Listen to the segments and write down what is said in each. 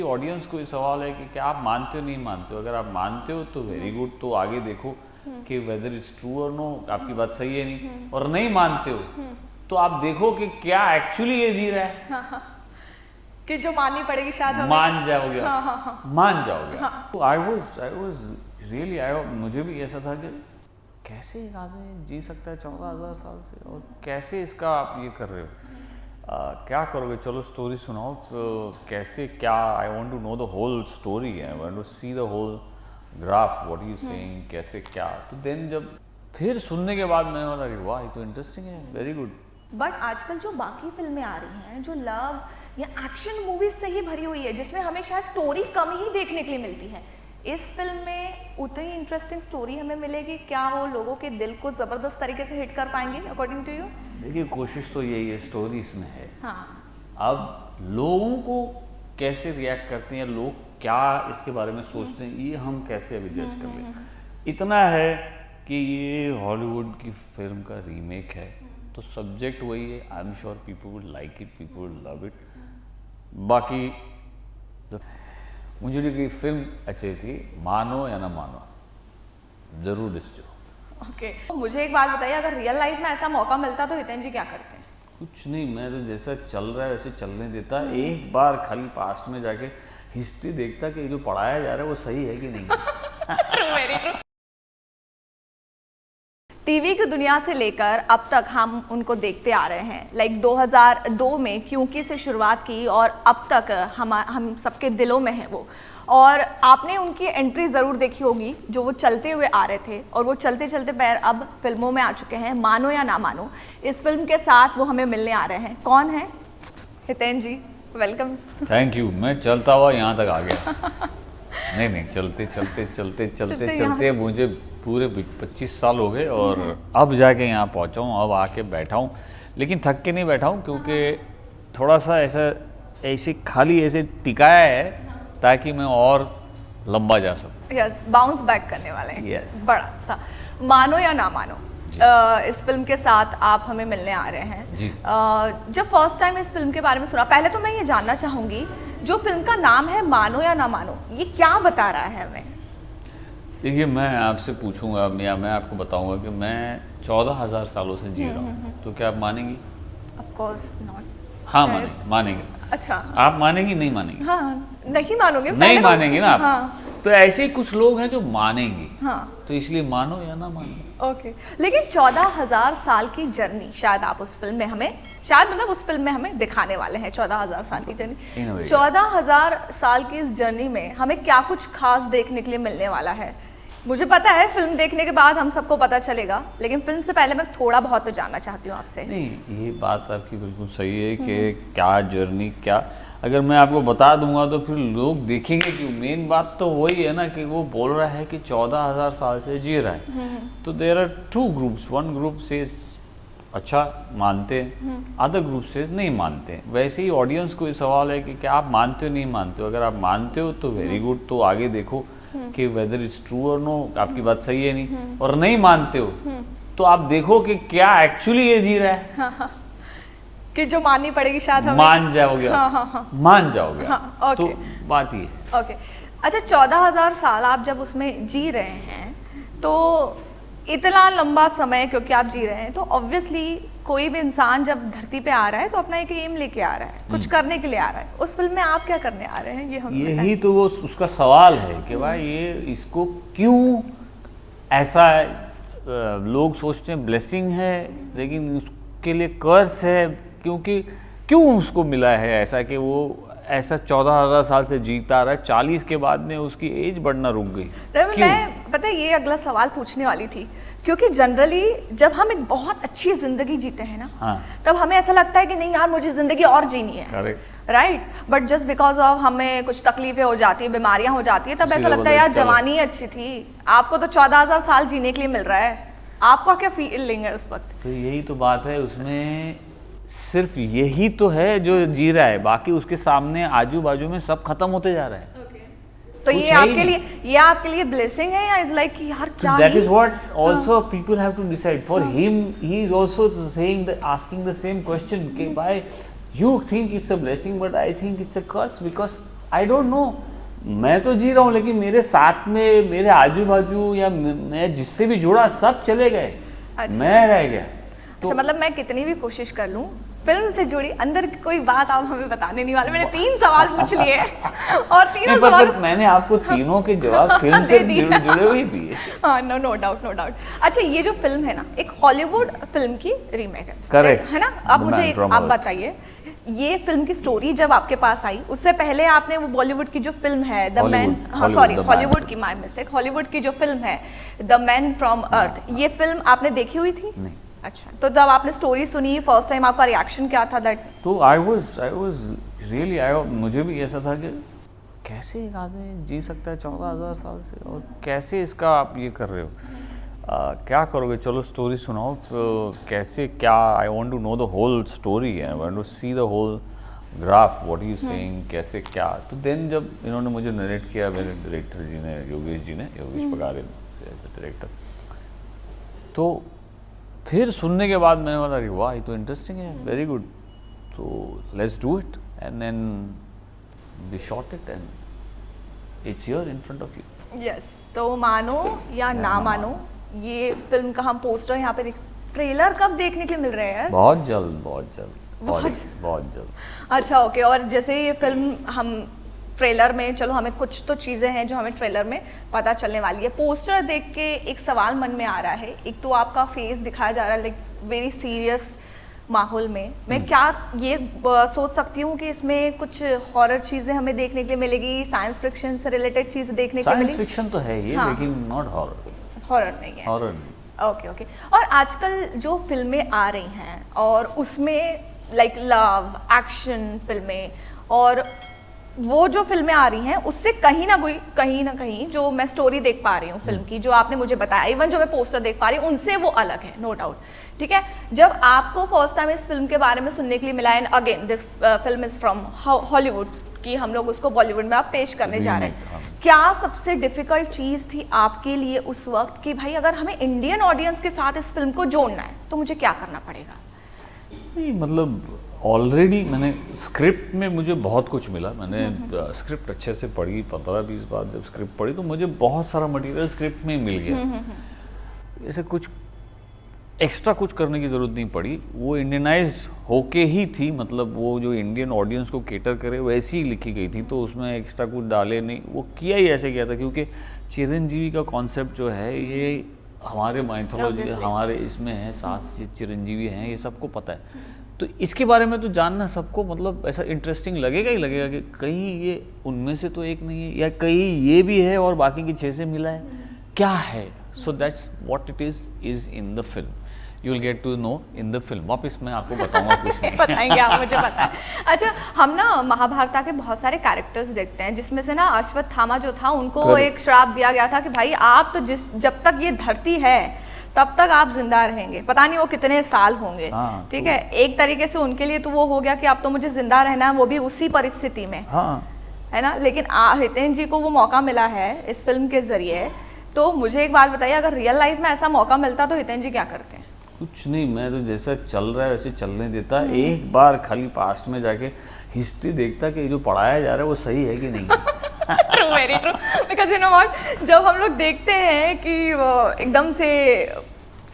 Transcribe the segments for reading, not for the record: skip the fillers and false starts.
Audience को ये सवाल है कि क्या आप मानते हो नहीं मानते हो। अगर आप मानते हो तो वेरी गुड, तो आगे देखो कि वेदर इज ट्रू और नो, आपकी बात सही है नहीं। और नहीं मानते हो तो आप देखो कि क्या एक्चुअली ये जी रहा है। कि जो माननी पड़ेगी शायद हमें। मान जाओगे आप। हाँ। मान जाओगे आप। तो आई वाज रियली मुझे भी ऐसा था कि कैसे एक आदमी जी सकता है 14,000 साल से, और कैसे इसका आप ये कर रहे हो। क्या करोगे, चलो स्टोरी सुनाओ। कैसे क्या, I want to know the whole story, I want to see the whole graph, what you saying, कैसे क्या। तो देन जब फिर सुनने के बाद मैंने बोला कि वाह ये तो इंटरेस्टिंग है, वेरी गुड। बट आजकल जो बाकी फिल्में आ रही हैं जो लव या एक्शन मूवीज से ही भरी हुई है, जिसमें हमें शायद स्टोरी कम ही देखने के लिए मिलती है, इस फिल्म में उतनी इंटरेस्टिंग स्टोरी हमें मिलेगी? क्या वो लोगों के दिल को जबरदस्त तरीके से हिट कर पाएंगे अकॉर्डिंग टू यू? देखिए कोशिश तो यही है, स्टोरी इसमें है। हाँ। अब लोगों को कैसे रिएक्ट करते हैं, लोग क्या इसके बारे में सोचते हैं, ये हम कैसे अभी जज कर लें। इतना है कि ये हॉलीवुड की फिल्म का रीमेक है, तो सब्जेक्ट वही है। I am sure people would like it, people would love it. बाकी मुझे लगी फिल्म अच्छी थी, मानो या ना मानो, जरूर डिस्चो। ओके। मुझे एक बात बताइए, अगर रियल लाइफ में ऐसा मौका मिलता तो हितेन जी क्या करते हैं? कुछ नहीं, मैं तो जैसा चल रहा है वैसे चलने देता। एक बार खाली पास्ट में जाके हिस्ट्री देखता कि जो पढ़ाया जा रहा है वो सही है कि नहीं। Very true. टीवी की दुनिया से लेकर अब तक हम उनको देखते आ रहे हैं। लाइक 2002 में क्योंकि से शुरुआत की और अब तक हम सबके दिलों में है वो। और आपने उनकी एंट्री ज़रूर देखी होगी, जो वो चलते हुए आ रहे थे और वो चलते चलते पैर अब फिल्मों में आ चुके हैं। मानो या ना मानो, इस फिल्म के साथ वो हमें मिलने आ रहे हैं। कौन है? हितेन जी, वेलकम। Thank you. मैं चलता हुआ यहाँ तक आ गया। नहीं, चलते चलते चलते चलते चलते मुझे पूरे 25 साल हो गए और अब जाके यहाँ पहुँचा हूँ, अब आके बैठा हूँ। लेकिन थक के नहीं बैठा हूँ, क्योंकि थोड़ा सा ऐसे खाली ऐसे टिकाया है ताकि मैं और लंबा जा सकूँ। यस, बाउंस बैक करने वाले हैं। Yes. बड़ा सा। मानो या ना मानो, इस फिल्म के साथ आप हमें मिलने आ रहे हैं जी। जब फर्स्ट टाइम इस फिल्म के बारे में सुना, पहले तो मैं ये जानना चाहूंगी, जो फिल्म का नाम है मानो या ना मानो, ये क्या बता रहा है हमें? देखिए, मैं आपसे पूछूंगा या मैं आपको बताऊंगा कि मैं 14,000 सालों से जी रहा हूँ, तो क्या आप मानेंगी? Of course not. हाँ, मानेंगे। अच्छा, आप मानेंगी नहीं मानेंगी? हाँ, नहीं मानोगे? नहीं मानेंगे ना आप। हाँ। तो ऐसे ही कुछ लोग हैं जो मानेंगे। हाँ। तो इसलिए मानो या ना मानो। ओके। लेकिन 14,000 साल की जर्नी शायद आप उस फिल्म में हमें, शायद मतलब उस फिल्म में हमें दिखाने वाले हैं 14,000 साल की जर्नी। 14,000 साल की इस जर्नी में हमें क्या कुछ खास देखने के लिए मिलने वाला है? मुझे पता है फिल्म देखने के बाद हम सबको पता चलेगा, लेकिन फिल्म से पहले मैं थोड़ा बहुत तो जानना चाहती हूँ आपसे। नहीं, ये बात आपकी बिल्कुल सही है कि क्या जर्नी, क्या अगर मैं आपको बता दूंगा तो फिर लोग देखेंगे क्यों। मेन बात तो वही है ना कि वो बोल रहा है कि 14,000 साल से जी रहा है। तो there are two groups, one group से अच्छा मानते हैं, अदर ग्रुप से नहीं मानते हैं। वैसे ही ऑडियंस को ये सवाल है कि क्या आप मानते हो नहीं मानते हो। अगर आप मानते हो तो वेरी गुड, तो आगे देखो कि वेदर इज ट्रू और नो, आपकी बात सही है नहीं। और नहीं मानते हो तो आप देखो कि क्या एक्चुअली ये जी रहा है। हाँ। कि जो माननी पड़ेगी शायद हमें। मान जाओगे आप। हाँ। मान जाओगे हाँ, आप। तो बात ये। ओके। अच्छा, 14,000 साल आप जब उसमें जी रहे हैं, तो इतना लंबा समय क्योंकि आप जी रहे हैं, तो ऑब्वियसली कोई भी इंसान जब धरती पे आ रहा है तो अपना एक एम लेके आ रहा है, कुछ करने के लिए आ रहा है। उस फिल्म में आप क्या करने आ रहे हैं, ये हम यही तो वो उसका सवाल है कि भाई ये इसको क्यों ऐसा लोग सोचते हैं ब्लेसिंग है, लेकिन उसके लिए कर्स है। क्योंकि क्यों उसको मिला है ऐसा कि वो ऐसा 14,000 साल से जीता रहा है, 40 के बाद में उसकी एज बढ़ना रुक गई। मैं पता है ये अगला सवाल पूछने वाली थी, क्योंकि जनरली जब हम एक बहुत अच्छी जिंदगी जीते हैं ना, हाँ। तब हमें ऐसा लगता है कि नहीं यार मुझे जिंदगी और जीनी है। Correct. Right. But just because of हमें कुछ तकलीफें हो जाती है, बीमारियां हो जाती है, तब ऐसा लगता है यार जवानी अच्छी थी। आपको तो 14,000 साल जीने के लिए मिल रहा है, आपका क्या फीलिंग है उस वक्त? तो यही तो बात है, उसमें सिर्फ यही तो है जो जी रहा है, बाकी उसके सामने आजू बाजू में सब खत्म होते जा रहा है। तो ये आपके लिए ब्लेसिंग है या इज लाइक यार क्या? That is what also people have to decide. For him, he is also saying asking the same question. कि भाई you think it's a blessing, but I think it's a curse because I don't know, मैं तो जी रहा हूँ लेकिन मेरे साथ में मेरे आजू बाजू या मैं जिससे भी जुड़ा सब चले गए, अच्छा। मैं रह गया। अच्छा, मतलब मैं कितनी भी कोशिश कर लूं फिल्म से जुड़ी अंदर की कोई बात आप हमें बताने नहीं वाले। मैंने 3 सवाल पूछ लिए और तीनों सवाल मैंने आपको तीनों के जवाब फिल्म से जुड़े हुए दिए। हाँ, नो डाउट, नो डाउट। अच्छा, ये जो फिल्म है ना, एक हॉलीवुड फिल्म की रीमेक है, करेक्ट है ना? आप मुझे आप बताइए, ये फिल्म की स्टोरी जब आपके पास आई, उससे पहले आपने वो बॉलीवुड की जो फिल्म है द मैन, सॉरी हॉलीवुड की, माय मिस्टेक, हॉलीवुड की जो फिल्म है द मैन फ्रॉम अर्थ, ये फिल्म आपने देखी हुई थी? नहीं। अच्छा, तो जब आपने स्टोरी सुनी फर्स्ट टाइम, आपका रिएक्शन क्या था? दैट तो आई वाज रियली, मुझे भी ऐसा था कि कैसे एक आदमी जी सकता है 14,000 साल से, और कैसे इसका आप ये कर रहे हो, क्या करोगे, चलो स्टोरी सुनाओ, तो कैसे क्या, I want to know the whole story, I want to see the whole graph, what you saying, कैसे क्या। तो देन जब इन्होंने मुझे नरेट किया, मेरे डायरेक्टर जी ने, Yogesh Pagare as a director, तो फिर सुनने के बाद मैंने बोला, अरे वाह, ये तो इंटरेस्टिंग है, वेरी गुड, तो let's do it, and then we shot it and it's here in front of you. Yes, तो मानो या ना मानो, ये फिल्म का हम पोस्टर यहाँ पे ट्रेलर कब देखने के लिए मिल रहे हैं यार? बहुत जल्द, बहुत जल्द। अच्छा, ओके। और जैसे ये फिल्म हम ट्रेलर में, चलो हमें कुछ तो चीज़ें हैं जो हमें ट्रेलर में पता चलने वाली है। पोस्टर देख के एक सवाल मन में आ रहा है, एक तो आपका फेस दिखाया जा रहा है लाइक वेरी सीरियस माहौल में, मैं क्या ये सोच सकती हूँ कि इसमें कुछ हॉरर चीज़ें हमें देखने के लिए मिलेगी, साइंस फिक्शन से रिलेटेड चीज़ें देखने के लिए मिलेगी? साइंस फिक्शन तो है ये, हाँ। लेकिन नॉट हॉरर। हॉरर नहीं है? हॉरर नहीं। Okay, okay. और आजकल जो फिल्में आ रही हैं और उसमें लाइक लव एक्शन फिल्में, और वो जो फिल्में आ रही हैं उससे कहीं ना कहीं जो मैं स्टोरी देख पा रही हूँ फिल्म की, जो आपने मुझे बताया, इवन जो मैं पोस्टर देख पा रही हूँ, उनसे वो अलग है, नो डाउट। ठीक है, जब आपको फर्स्ट टाइम इस फिल्म के बारे में सुनने के लिए मिला, and again this film is from Hollywood की, हम लोग उसको बॉलीवुड में आप पेश करने जा रहे हैं, क्या सबसे डिफिकल्ट चीज़ थी आपके लिए उस वक्त कि भाई अगर हमें इंडियन ऑडियंस के साथ इस फिल्म को जोड़ना है तो मुझे क्या करना पड़ेगा? नहीं, मतलब ऑलरेडी मैंने स्क्रिप्ट में मुझे बहुत कुछ मिला, मैंने स्क्रिप्ट अच्छे से पढ़ी, 15-20 बार जब स्क्रिप्ट पढ़ी तो मुझे बहुत सारा मटेरियल स्क्रिप्ट में मिल गया। ऐसे कुछ एक्स्ट्रा कुछ करने की ज़रूरत नहीं पड़ी, वो इंडियनाइज होके ही थी, मतलब वो जो इंडियन ऑडियंस को केटर करे वैसी ही लिखी गई थी, तो उसमें एक्स्ट्रा कुछ डाले नहीं, वो किया ही ऐसे किया था, क्योंकि चिरंजीवी का कॉन्सेप्ट जो है ये हमारे माइथोलॉजी, हमारे इसमें है, 7 चिरंजीवी हैं, ये सबको पता है, तो इसके बारे में तो जानना सबको मतलब ऐसा इंटरेस्टिंग लगेगा ही लगेगा कि कहीं ये उनमें से तो एक नहीं है, या कहीं ये भी है और बाकी की 6 से मिला है, क्या है। So that's what it is in the film, you will get to know in the film. वापस मैं आपको बताऊंगा कुछ नहीं। बताएंगे आप, मुझे पता है। अच्छा, हम ना महाभारत के बहुत सारे कैरेक्टर्स देखते हैं, जिसमें से ना अश्वत्थामा जो था, उनको एक श्राप दिया गया था कि भाई आप तो जब तक ये धरती है तब तक आप जिंदा रहेंगे, पता नहीं वो कितने साल होंगे। हाँ, ठीक है, एक तरीके से उनके लिए तो वो हो गया कि अब तो मुझे जिंदा रहना है, वो भी उसी परिस्थिति में, हाँ, है ना। लेकिन हितेन जी को वो मौका मिला है इस फिल्म के जरिए, तो मुझे एक बात बताइए, अगर रियल लाइफ में ऐसा मौका मिलता तो हितेन जी क्या करते हैं? कुछ नहीं, मैं तो जैसा चल रहा है वैसे चलने देता, एक बार खाली पास्ट में जाके हिस्ट्री देखता कि जो पढ़ाया जा रहा है वो सही है कि नहीं। True, very true. Because you know what, जब हम लोग देखते हैं कि एकदम से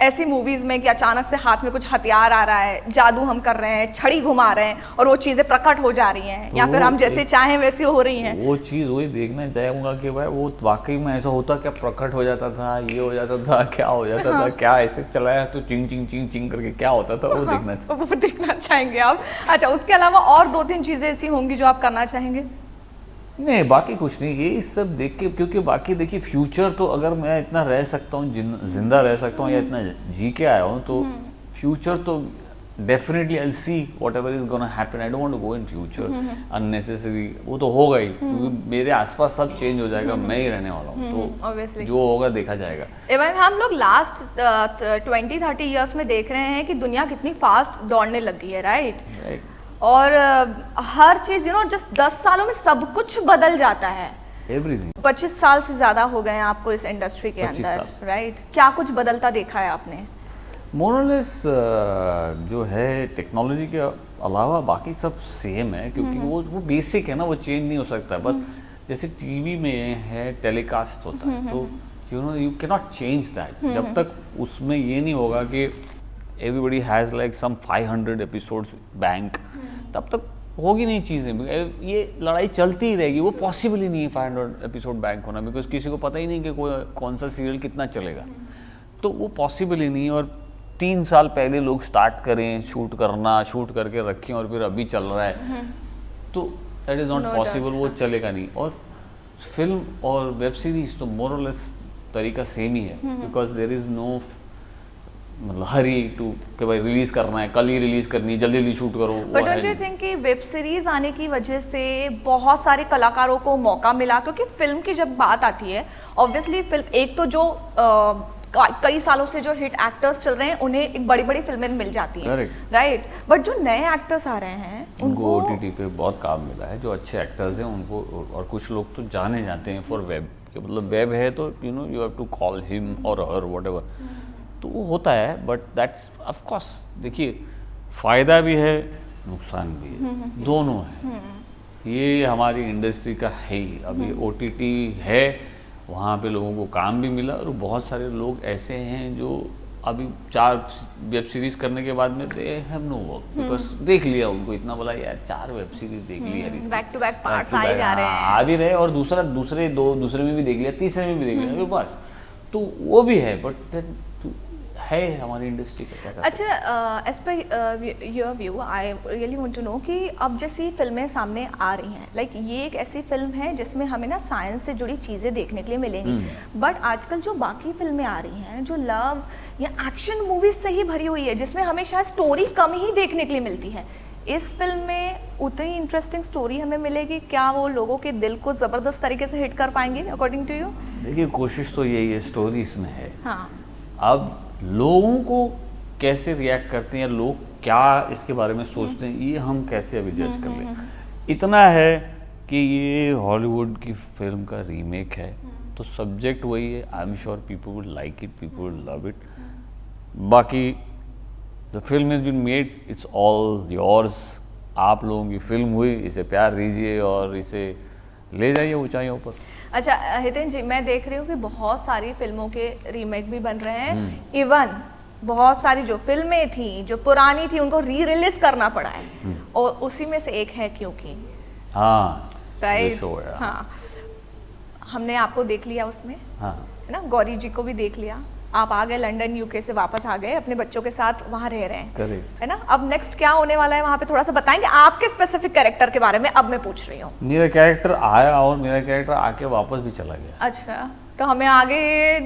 ऐसी मूवीज में कि अचानक से हाथ में कुछ हथियार आ रहा है, जादू हम कर रहे हैं, छड़ी घुमा रहे हैं और वो चीजें प्रकट हो जा रही हैं, तो या फिर हम जैसे चाहें वैसे हो रही हैं, वो चीज़ वही देखना चाहूँगा कि भाई वो वाकई में ऐसा होता, क्या प्रकट हो जाता था, ये हो जाता था, क्या हो जाता था, क्या ऐसे चलाया तो चिंग चिंग चिंग चिंग करके क्या होता था, वो देखना वो देखना चाहेंगे आप। अच्छा, उसके अलावा और 2-3 चीजें ऐसी होंगी जो आप करना चाहेंगे? नहीं, बाकी कुछ नहीं, ये सब देख के, क्योंकि बाकी देखिए फ्यूचर तो अगर मैं इतना रह सकता हूँ, जिंदा रह सकता हूँ या इतना जी के आया हूँ, तो फ्यूचर तो definitely I see whatever is gonna happen, I don't want to go in future unnecessary, वो तो होगा ही, क्योंकि मेरे आसपास सब चेंज हो जाएगा, मैं ही रहने वाला हूँ, तो Obviously. जो होगा देखा जाएगा। इवन हम लोग लास्ट 20-30 ईयर्स में देख रहे हैं कि दुनिया कितनी फास्ट दौड़ने लग गई है, राइट? और हर चीज जस्ट 10 सालों में सब कुछ बदल जाता है। एवरीथिंग। 25 साल से ज्यादा हो गए हैं आपको इस इंडस्ट्री के 25 अंदर, साल। राइट? क्या कुछ बदलता देखा है आपने? मोरलेस जो है टेक्नोलॉजी के अलावा बाकी सब सेम है, क्योंकि वो बेसिक है ना, वो चेंज नहीं हो सकता। बट जैसे टीवी में है टेलीकास्ट होता है, तो you can not change that. जब तक उसमें ये नहीं होगा कि everybody has like some 500 episodes bank, तब तक होगी नहीं चीज़ें। ये लड़ाई चलती ही रहेगी, वो पॉसिबल ही नहीं है 500 एपिसोड बैंक होना, बिकॉज किसी को पता ही नहीं कि कौन सा सीरियल कितना चलेगा, तो वो पॉसिबल ही नहीं है। और 3 साल पहले लोग स्टार्ट करें शूट करके रखें और फिर अभी चल रहा है, तो दैट इज़ नॉट पॉसिबल, वो चलेगा नहीं। और फिल्म और वेब सीरीज तो मोर और लेस तरीका सेम ही है, बिकॉज देयर इज़ नो मतलब हरी टू कि भाई रिलीज करना है, कल ही रिलीज करनी है, जल्दी जल्दी शूट करो। बट डोंट यू थिंक कि वेब सीरीज आने की वजह से बहुत सारे कलाकारों को मौका मिला? क्योंकि फिल्म की जब बात आती है, ऑब्वियसली फिल्म एक तो जो कई सालों से जो हिट एक्टर्स चल रहे हैं उन्हें एक बड़ी बड़ी फिल्में मिल जाती हैं, राइट? बट जो नए एक्टर्स आ रहे हैं उनको OTT पे बहुत काम मिला है, जो अच्छे एक्टर्स हैं उनको। और कुछ लोग तो जाने जाते हैं फॉर वेब, मतलब वेब है तो you have to call him or her whatever, तो वो होता है। बट दैट्स ऑफ कोर्स, देखिए फ़ायदा भी है नुकसान भी है, दोनों है। ये हमारी इंडस्ट्री का है ही। अभी OTT है, वहाँ पे लोगों को काम भी मिला, और बहुत सारे लोग ऐसे हैं जो अभी 4 वेब सीरीज करने के बाद में they have no work, because देख लिया उनको, इतना बोला यार 4 वेब सीरीज देख ली यार, बैक टू बैक पार्ट्स आ जा रहे हैं, आ भी रहे, और दूसरे में भी देख लिया, तीसरे में भी देख लिया, बस। तो वो भी है, बट है हमारी इंडस्ट्री का। अच्छा, as per your view I really want to know कि अब जैसी फिल्में सामने आ रही हैं, लाइक ये एक ऐसी फिल्म है जिसमें हमें ना साइंस से जुड़ी चीज़ें देखने के लिए मिलेंगी, बट आजकल जो बाकी फिल्में आ रही हैं जो लव या एक्शन मूवीज से ही भरी हुई है, जिसमें हमें शायद स्टोरी कम ही देखने के लिए मिलती है, इस फिल्म में उतनी इंटरेस्टिंग स्टोरी हमें मिलेगी क्या? वो लोगों के दिल को ज़बरदस्त तरीके से हिट कर पाएंगे अकॉर्डिंग टू यू? देखिए, कोशिश तो यही है, स्टोरी इसमें है। हाँ, अब लोगों को कैसे रिएक्ट करते हैं, लोग क्या इसके बारे में सोचते हैं, ये हम कैसे अभी जज कर लें। इतना है कि ये हॉलीवुड की फिल्म का रीमेक है, तो सब्जेक्ट वही है। I am sure people would like it, people would love it. बाकी the film is been made, it's all yours. आप लोगों की फिल्म हुई, इसे प्यार दीजिए और इसे ले जाइए ऊंचाइयों पर। अच्छा हितेन जी, मैं देख रही हूँ कि बहुत सारी फिल्मों के रीमेक भी बन रहे हैं, इवन बहुत सारी जो फिल्में थी जो पुरानी थी उनको री रिलीज करना पड़ा है, और उसी में से एक है क्योंकि। हाँ, राइट, हाँ, हमने आपको देख लिया उसमें, हाँ, है ना, गौरी जी को भी देख लिया, आप आ गए लंदन UK से वापस आ गए, अपने बच्चों के साथ वहाँ रह रहे हैं, करेक्ट, है ना। अब नेक्स्ट क्या होने वाला है वहाँ पे थोड़ा सा बताएंगे आपके स्पेसिफिक कैरेक्टर के बारे में? अब मैं पूछ रही हूँ। मेरा कैरेक्टर आया और मेरा कैरेक्टर आके वापस भी चला गया। अच्छा, तो हमें आगे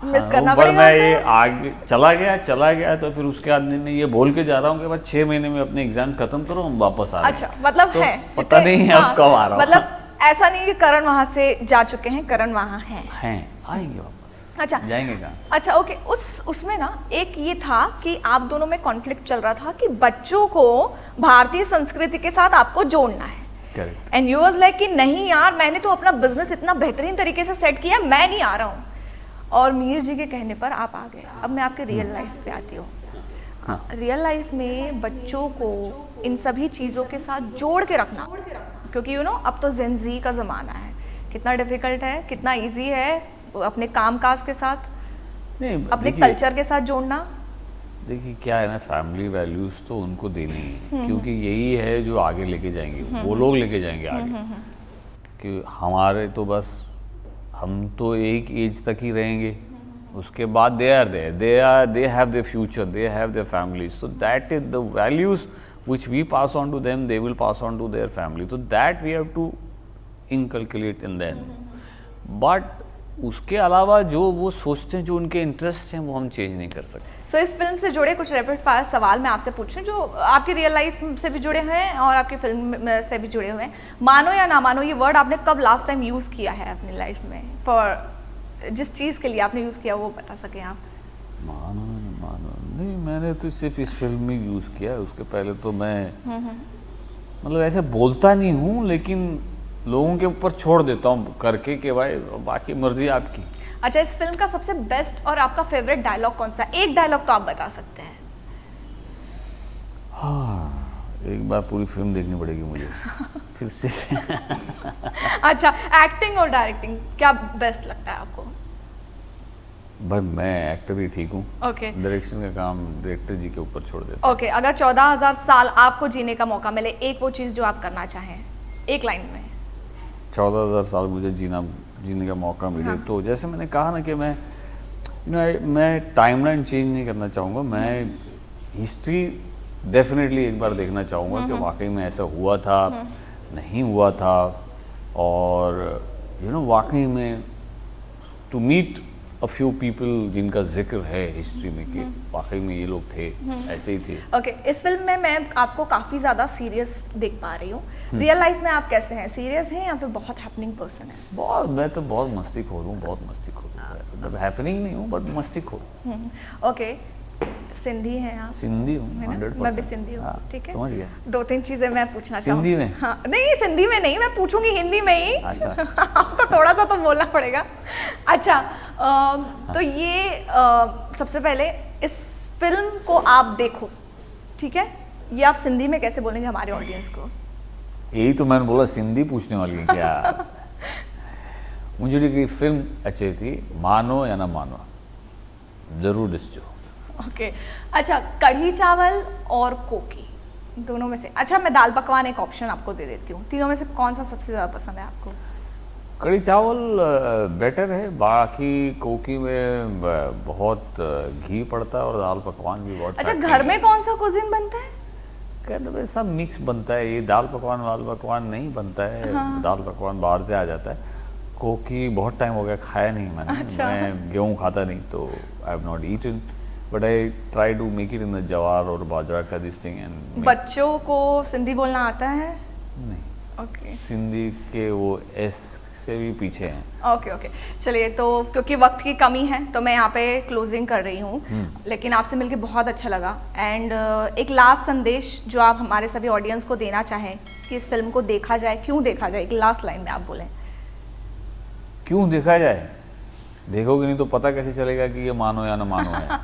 मिस करना पर पड़ेगा। मैं ये आगे चला गया तो फिर उसके बाद मैं ये बोल के जा रहा हूँ कि बस 6 महीने में अपने एग्जाम खत्म करो, हम वापस आ रहे हैं। अच्छा, मतलब तो है पता नहीं है अब कब आ रहा हूँ। मतलब ऐसा नहीं कि करण वहाँ से जा चुके हैं, करण वहाँ हैं, आएंगे वापस। अच्छा, जाएंगे कहाँ? अच्छा, ओके। उसमें ना एक ये था कि आप दोनों में कॉन्फ्लिक्ट चल रहा था कि बच्चों को भारतीय संस्कृति के साथ आपको जोड़ना है, correct, and you was like कि नहीं यार, मैंने तो अपना बिजनेस इतना बेहतरीन तरीके से सेट किया, मैं नहीं आ रहा हूँ, और मीर जी के कहने पर आप आ गए। अब मैं आपके रियल लाइफ पे आती हूँ। हाँ, रियल लाइफ में बच्चों को इन सभी चीज़ों के साथ जोड़ के रखना, क्योंकि यू नो अब तो जेन ज़ी का ज़माना है, कितना डिफिकल्ट है, कितना इजी है अपने कामकाज के साथ, नहीं, अपने कल्चर के साथ जोड़ना। देखिए क्या है ना, फैमिली वैल्यूज तो उनको देनी है, क्योंकि यही है जो आगे लेके जाएंगे, वो लोग लेके जाएंगे आगे। कि हमारे तो बस हम तो एक एज तक ही रहेंगे, उसके बाद they have their future, they have their family, so that is the values which we pass on to them, they will pass on to their family, so that we have to inculcate in them. But उसके अलावा जो वो सोचते हैं, जो उनके interest हैं, वो हम चेंज नहीं कर सकते। सो इस फिल्म से जुड़े कुछ रैपिड फायर सवाल मैं आपसे पूछ रही हूँ, जो आपकी रियल लाइफ से भी जुड़े हैं और आपकी फिल्म से भी जुड़े हुए हैं। मानो या ना मानो, ये वर्ड आपने कब लास्ट टाइम यूज़ किया है अपनी लाइफ में? फॉर जिस चीज़ के लिए आपने यूज़ किया वो बता सकें आप। मानो नहीं, मैंने तो सिर्फ इस फिल्म में यूज़ किया है, उसके पहले तो मैं मतलब ऐसे बोलता नहीं हूँ, लेकिन लोगों के ऊपर छोड़ देता हूँ करके कि भाई बाकी मर्जी आपकी। अच्छा, इस फिल्म का सबसे बेस्ट और आपका फेवरेट डायलॉग कौन सा? एक डायलॉग तो आप बता सकते हैं। हाँ, एक बार पूरी फिल्म देखनी पड़ेगी मुझे फिर से। अच्छा, एक्टिंग और डायरेक्टिंग क्या बेस्ट लगता है आपको? भाई मैं एक्टर ही ठीक हूँ, ओके डायरेक्शन का काम डायरेक्टर जी के ऊपर छोड़ देता ओके, अगर 14,000 साल आपको जीने का मौका मिले, एक वो चीज़ जो आप करना चाहें, एक लाइन में। 14,000 साल मुझे जीने का मौका मिले, हाँ। तो जैसे मैंने कहा ना कि मैं टाइमलाइन चेंज नहीं करना चाहूँगा, मैं हिस्ट्री डेफिनेटली एक बार देखना चाहूँगा कि वाकई में ऐसा हुआ था, नहीं हुआ था, और वाकई में to meet a few people जिनका जिक्र है हिस्ट्री में कि वाकई में ये लोग थे, ऐसे ही थे। ओके, इस फिल्म में मैं आपको काफ़ी ज़्यादा सीरियस देख पा रही हूँ। रियल लाइफ में आप कैसे हैं? सीरियस हैं या फिर बहुत हैपनिंग पर्सन है? बहुत, मैं तो बहुत मस्तीखोर हूँ, बहुत मस्तीखोर हूँ, मतलब हैपनिंग नहीं हूँ बट मस्तीखोर। ओके, सिंधी हैं आप? सिंधी हूँ, है ना? 100%। मैं भी सिंधी हूँ, हाँ, ठीक है। समझ गया। 2-3 चीज़ें मैं पूछना सिंधी चाहूँ। में? हाँ, नहीं सिंधी में नहीं, मैं पूछूंगी हिंदी में ही। अच्छा। आपको थोड़ा सा तो बोलना पड़ेगा। अच्छा, तो ये सबसे पहले इस फिल्म को आप देखो, ठीक है? ये आप सिंधी में कैसे बोलेंगे हमारे ऑडियंस को? यही तो मैंने बोला, सिंधी पूछने वाली है क्या? मुझे लगी फिल्म अच्छी थी, मानो या ना मानो, जरूर दिसजो। ओके, अच्छा, कढ़ी चावल और कोकी दोनों में से, अच्छा मैं दाल पकवान एक ऑप्शन आपको दे देती हूँ, तीनों में से कौन सा सबसे ज़्यादा पसंद है आपको? कढ़ी चावल बेटर है, बाकी कोकी में बहुत घी पड़ता है, और दाल पकवान भी बहुत। अच्छा, घर में कौन सा कुजिन बनता है? कहते भाई सब मिक्स बनता है, ये दाल पकवान नहीं बनता है। हाँ। दाल पकवान बाहर से आ जाता है। कोकी बहुत टाइम हो गया खाया नहीं मैंने। अच्छा। मैं गेहूँ खाता नहीं, तो I have not eaten, but I try to make it in the jowar और बाजरा का दिस थिंग एंड। बच्चों को सिंधी बोलना आता है? नहीं, ओके सिंधी के वो एस से भी पीछे हैं। ओके ओके, चलिए, तो क्योंकि वक्त की कमी है तो मैं यहाँ पे क्लोजिंग कर रही हूँ, लेकिन आपसे मिलके बहुत अच्छा लगा। एंड एक लास्ट संदेश जो आप हमारे सभी ऑडियंस को देना चाहें कि इस फिल्म को देखा जाए, क्यों देखा जाए, एक लास्ट लाइन में आप बोलें। क्यों देखा जाए? देखोगे नहीं तो पता कैसे चलेगा कि ये मानो या ना मानो है।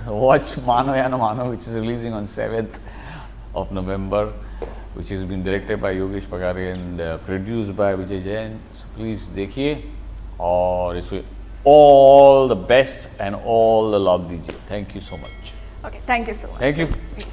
वॉच मानो या ना मानो, which is releasing on 7th of November, which has been directed by Yogesh Pagare and produced by Vijay Jain. So please देखिए और इसको all the best and all the love दीजिए। Thank you so much. Okay, thank you so much. Thank you.